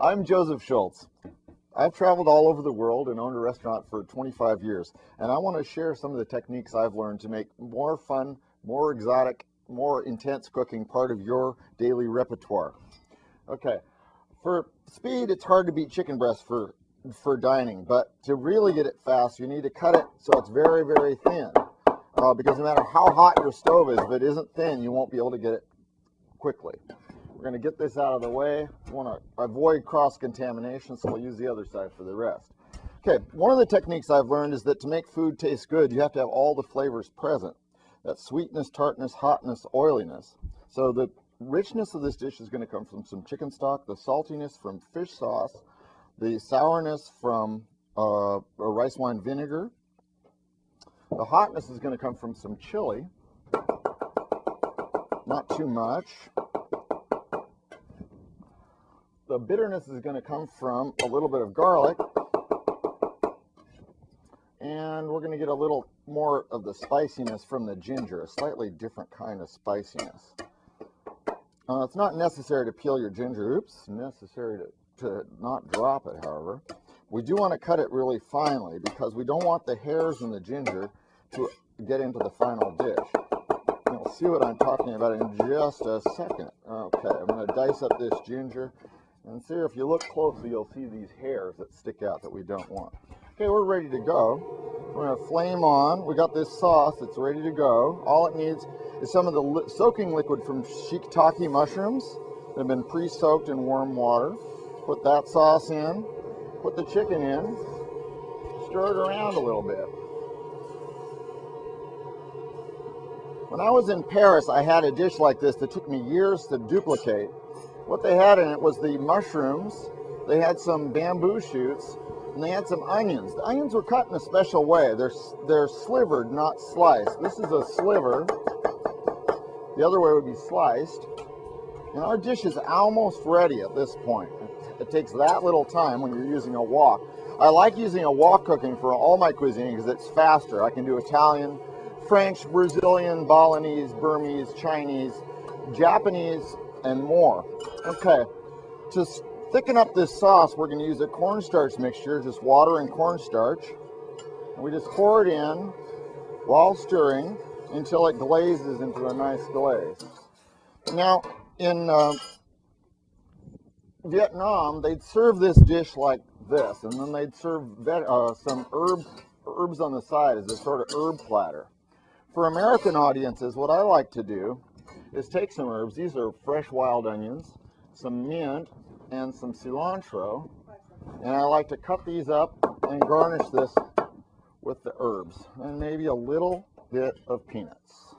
I'm Joseph Schultz. I've traveled all over the world and owned a restaurant for 25 years, and I want to share some of the techniques I've learned to make more fun, more exotic, more intense cooking part of your daily repertoire. Okay, for speed, it's hard to beat chicken breast for dining, but to really get it fast, you need to cut it so it's very, very thin. Because no matter how hot your stove is, if it isn't thin, you won't be able to get it quickly. We're going to get this out of the way. We want to avoid cross-contamination, so we'll use the other side for the rest. Okay, one of the techniques I've learned is that to make food taste good, you have to have all the flavors present. That sweetness, tartness, hotness, oiliness. So the richness of this dish is going to come from some chicken stock, the saltiness from fish sauce, the sourness from a rice wine vinegar. The hotness is going to come from some chili, not too much. The bitterness is going to come from a little bit of garlic, and we're going to get a little more of the spiciness from the ginger, a slightly different kind of spiciness. It's not necessary to peel your ginger. Oops, necessary to not drop it, however. We do want to cut it really finely because we don't want the hairs in the ginger to get into the final dish. And we'll see what I'm talking about in just a second. Okay, I'm going to dice up this ginger, and see, if you look closely, you'll see these hairs that stick out that we don't want. Okay, we're ready to go. We're going to flame on. We got this sauce that's ready to go. All it needs is some of the soaking liquid from shiitake mushrooms that have been pre-soaked in warm water. Put that sauce in, put the chicken in, stir it around a little bit. When I was in Paris, I had a dish like this that took me years to duplicate. What they had in it was the mushrooms, they had some bamboo shoots, and they had some onions. The onions were cut in a special way. They're slivered, not sliced. This is a sliver. The other way would be sliced. And our dish is almost ready at this point. It takes that little time when you're using a wok. I like using a wok cooking for all my cuisine because it's faster. I can do Italian, French, Brazilian, Balinese, Burmese, Chinese, Japanese, and more. Okay, to thicken up this sauce, we're going to use a cornstarch mixture, just water and cornstarch. And we just pour it in while stirring until it glazes into a nice glaze. Now, in Vietnam, they'd serve this dish like this, and then they'd serve some herbs on the side as a sort of herb platter. For American audiences, what I like to do is take some herbs. These are fresh wild onions, some mint, and some cilantro. And I like to cut these up and garnish this with the herbs, and maybe a little bit of peanuts.